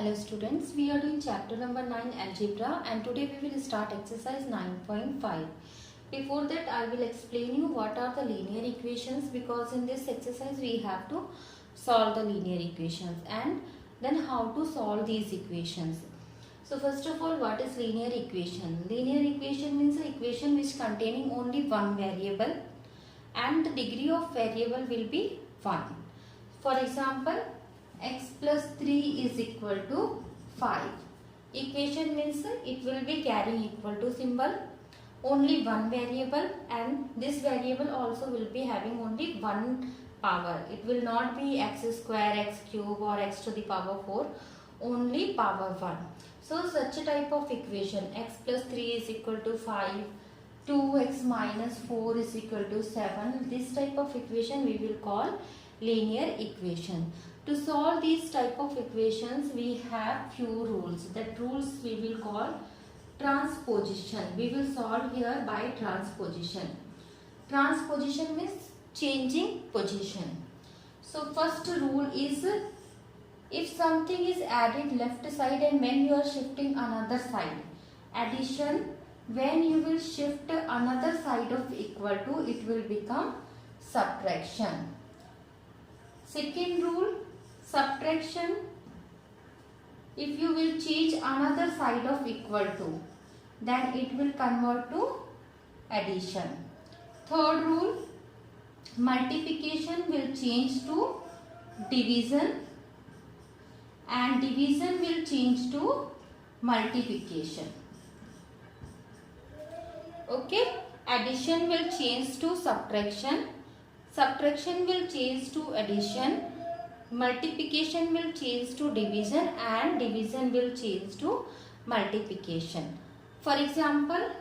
Hello students, we are doing chapter number 9 algebra and today we will start exercise 9.5. Before that I will explain you what are the linear equations, because in this exercise we have to solve the linear equations and then how to solve these equations. So first of all, what is linear equation? Linear equation means an equation which containing only one variable and the degree of variable will be 1. For example, x plus 3 is equal to 5. Equation means it will be carrying equal to symbol, only one variable, and this variable also will be having only one power. It will not be x square, x cube or x to the power 4, only power 1. So such a type of equation, x plus 3 is equal to 5, 2x minus 4 is equal to 7. This type of equation we will call linear equation. To solve these type of equations, we have few rules. That rules we will call transposition. We will solve here by transposition. Transposition means changing position. So first rule is, if something is added left side and when you are shifting another side. Addition, when you will shift another side of equal to, it will become subtraction. Second rule, subtraction, if you will change another side of equal to, then it will convert to addition. Third rule, multiplication will change to division and division will change to multiplication. Okay, addition will change to subtraction, subtraction will change to addition, multiplication will change to division and division will change to multiplication. For example,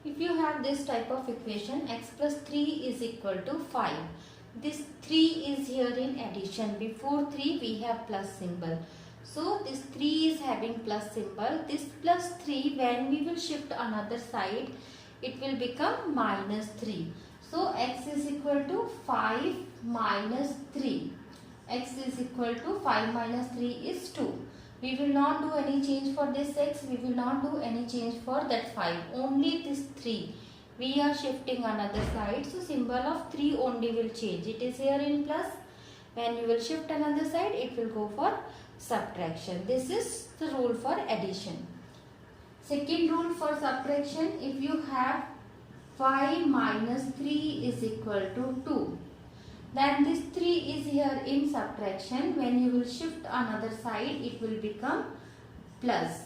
if you have this type of equation, x plus 3 is equal to 5. This 3 is here in addition. Before 3 we have plus symbol. So this 3 is having plus symbol. This plus 3, when we will shift another side, it will become minus 3. So x is equal to 5 minus 3. X is equal to 5 minus 3 is 2. We will not do any change for this x. We will not do any change for that 5. Only this 3. We are shifting another side. So symbol of 3 only will change. It is here in plus. When you will shift another side, it will go for subtraction. This is the rule for addition. Second rule for subtraction, if you have 5 minus 3 is equal to 2. Then this 3 is here in subtraction. When you will shift another side, it will become plus.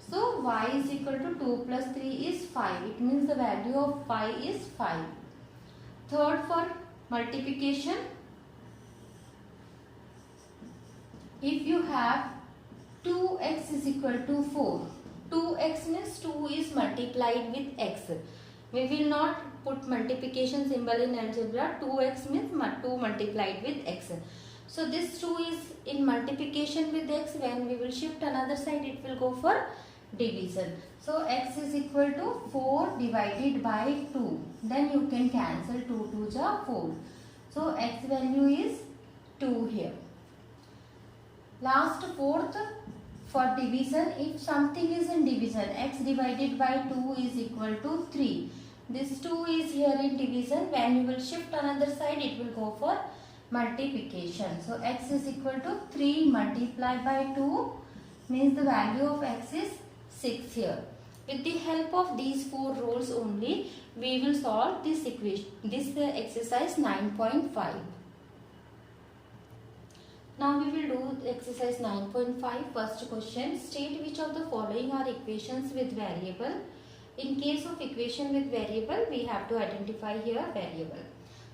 So y is equal to 2 plus 3 is 5. It means the value of y is 5. Third, for multiplication, if you have 2x is equal to 4. 2x means 2 is multiplied with x. We will not put multiplication symbol in algebra. 2x means 2 multiplied with x. So this 2 is in multiplication with x. When we will shift another side, it will go for division. So x is equal to 4 divided by 2. Then you can cancel 2 2s are 4. So x value is 2 here. Last, fourth, for division, if something is in division, x divided by 2 is equal to 3. This 2 is here in division. When you will shift another side, it will go for multiplication. So x is equal to 3 multiplied by 2 means the value of x is 6 here. With the help of these 4 rules only, we will solve this equation, this exercise 9.5. Now we will do exercise 9.5. First question, state which of the following are equations with variable. In case of equation with variable, we have to identify here variable.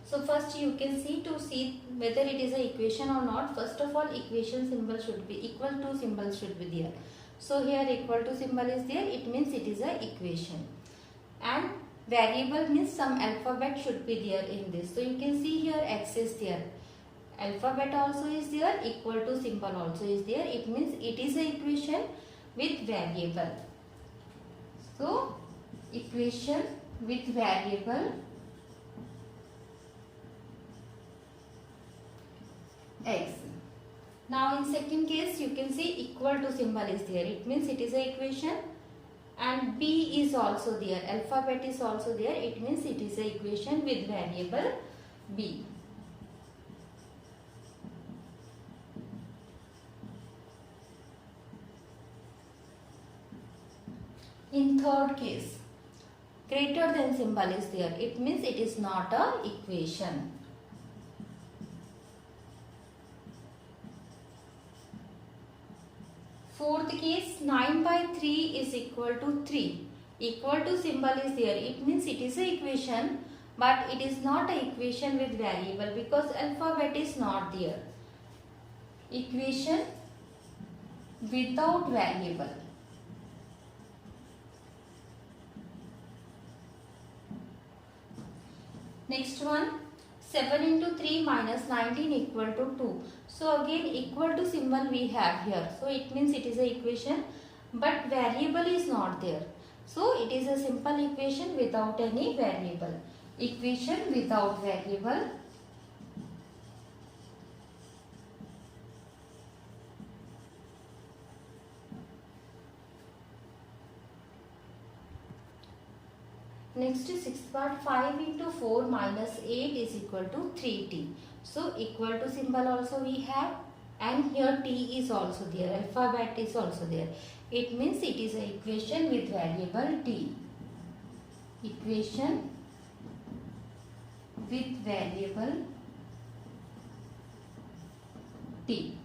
So first you can see, to see whether it is an equation or not, first of all equation symbol should be, equal to symbol should be there. So here equal to symbol is there, it means it is an equation. And variable means some alphabet should be there in this. So you can see here x is there. Alphabet also is there, equal to symbol also is there. It means it is an equation with variable. So equation with variable x. Now Now in second case you can see equal to symbol is there. It means it is a equation, and B is also there. Alphabet is also there. It means it is a equation with variable B. In third case, greater than symbol is there. It means it is not a equation. Fourth case, 9 by 3 is equal to 3. Equal to symbol is there. It means it is a equation, but it is not a equation with variable because alphabet is not there. Equation without variable. Next one, 7 into 3 minus 19 equal to 2. So again equal to symbol we have here. So it means it is a equation, but variable is not there. So it is a simple equation without any variable. Equation without variable. Next sixth part, 5 into 4 minus 8 is equal to 3t. So equal to symbol also we have, and here t is also there, alphabet is also there. It means it is an equation with variable t. Equation with variable t.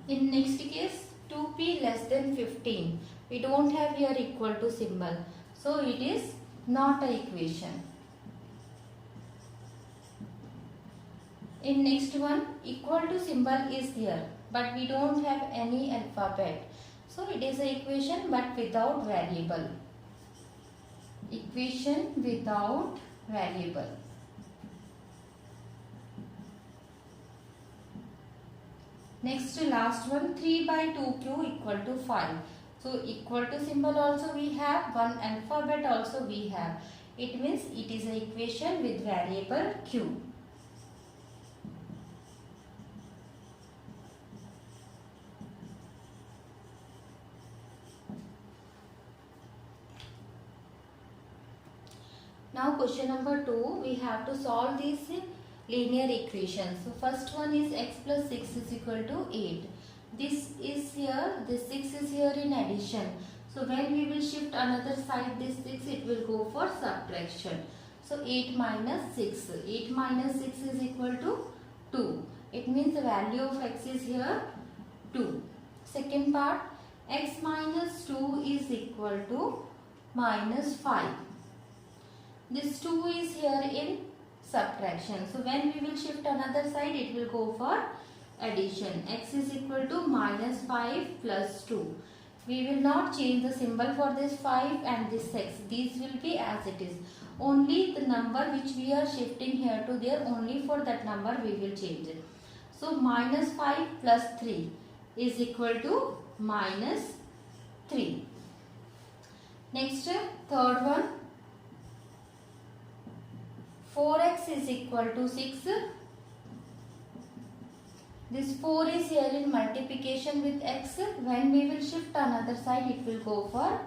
In next case, 2p less than 15. We don't have here equal to symbol. So it is not an equation. In next one, equal to symbol is here, but we don't have any alphabet. So it is an equation but without variable. Equation without variable. Next last one, 3 by 2q equal to 5. So equal to symbol also we have, one alphabet also we have. It means it is an equation with variable q. Now question number 2, we have to solve these linear equations. So first one is x plus 6 is equal to 8. This is here, this 6 is here in addition. So when we will shift another side this 6, it will go for subtraction. So 8 minus 6. 8 minus 6 is equal to 2. It means the value of x is here 2. Second part, x minus 2 is equal to minus 5. This 2 is here in subtraction. So when we will shift another side, it will go for addition. X is equal to minus 5 plus 2. We will not change the symbol for this 5 and this x. These will be as it is. Only the number which we are shifting here to there, only for that number we will change it. So minus 5 plus 3 is equal to minus 3. Next, third one. 4x is equal to 6. This 4 is here in multiplication with x. When we will shift another side, it will go for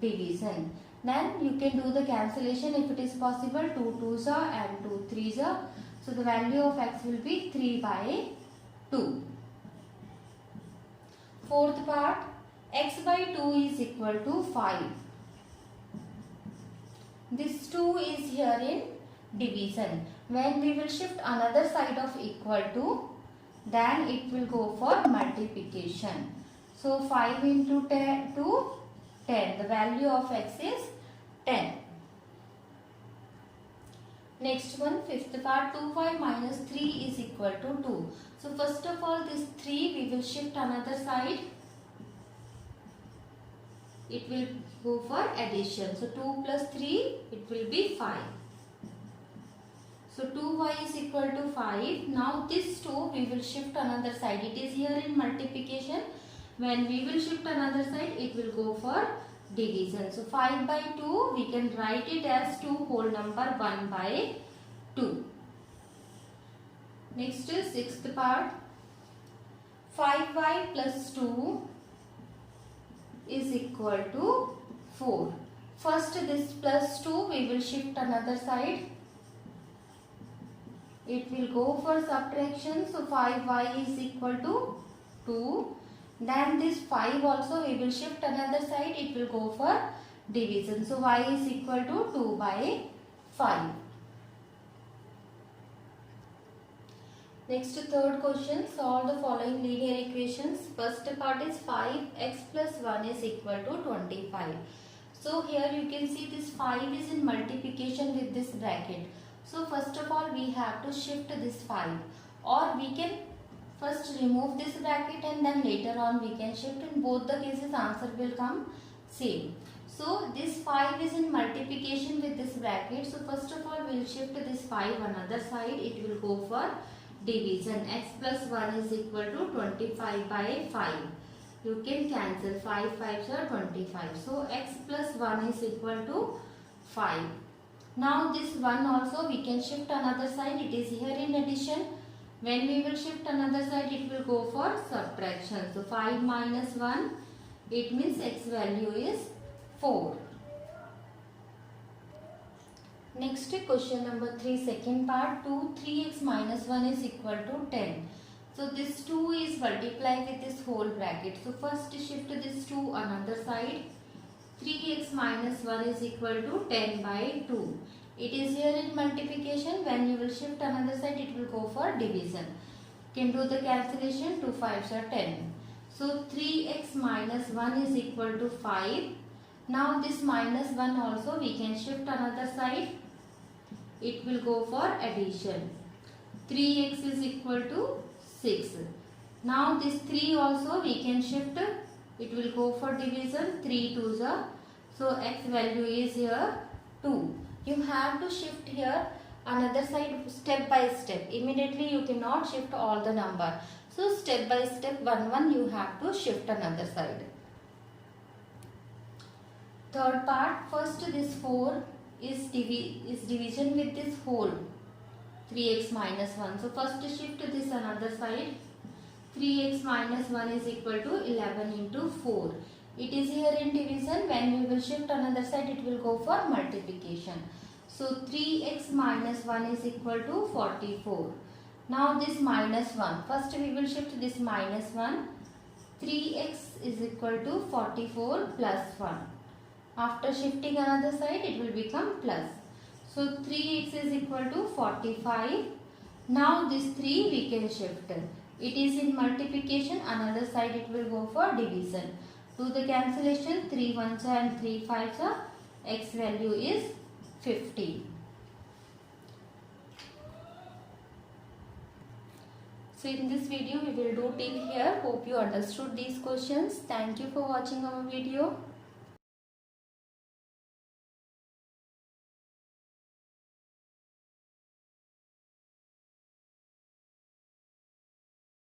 division. Then you can do the cancellation if it is possible. 2 2s are and 2 3s are. So the value of x will be 3 by 2. Fourth part, x by 2 is equal to 5. This 2 is here in division. When we will shift another side of equal to, then it will go for multiplication. So 5 into 10 to 10. The value of x is 10. Next one, fifth part, 2y minus 3 is equal to 2. So first of all, this 3 we will shift another side. It will go for addition. So 2 plus 3, it will be 5. So 2y is equal to 5. Now this 2 we will shift another side. It is here in multiplication. When we will shift another side, it will go for division. So 5 by 2, we can write it as 2 whole number 1 by 2. Next is sixth part. 5y plus 2 is equal to 4. First this plus 2 we will shift another side. It will go for subtraction. So 5y is equal to 2. Then this 5 also we will shift another side. It will go for division. So y is equal to 2 by 5. Next third question, solve the following linear equations. First part is 5x plus 1 is equal to 25. So here you can see this 5 is in multiplication with this bracket. So first of all we have to shift this 5, or we can first remove this bracket and then later on we can shift. In both the cases answer will come same. So this 5 is in multiplication with this bracket. So first of all we will shift this 5 another side. It will go for division. X plus 1 is equal to 25 by 5. You can cancel 5 5s are 25. So x plus 1 is equal to 5. Now this 1 also we can shift another side. It is here in addition. When we will shift another side, it will go for subtraction. So 5 minus 1, it means x value is 4. Next question number 3, second part, 2 3x minus 1 is equal to 10. So this 2 is multiplied with this whole bracket. So first shift this 2 another side. 3x minus 1 is equal to 10 by 2. It is here in multiplication. When you will shift another side, it will go for division. You can do the cancellation. 2 5s are 10. So 3x minus 1 is equal to 5. Now this minus 1 also we can shift another side. It will go for addition. 3x is equal to 6. Now this 3 also we can shift. It will go for division. 3 2s are. So x value is here 2. You have to shift here another side step by step. Immediately you cannot shift all the number. So step by step 1 1 you have to shift another side. Third part, first this 4 is division with this whole 3x minus 1. So first shift this another side. 3x minus 1 is equal to 11 into 4. It is here in division. When we will shift another side, it will go for multiplication. So 3x minus 1 is equal to 44. Now this minus 1. First we will shift this minus 1. 3x is equal to 44 plus 1. After shifting another side, it will become plus. So 3x is equal to 45. Now this 3 we can shift. It is in multiplication. Another side it will go for division. Do the cancellation. 3 1s and 3 5s are. X value is 50. So in this video we will do till here. Hope you understood these questions. Thank you for watching our video.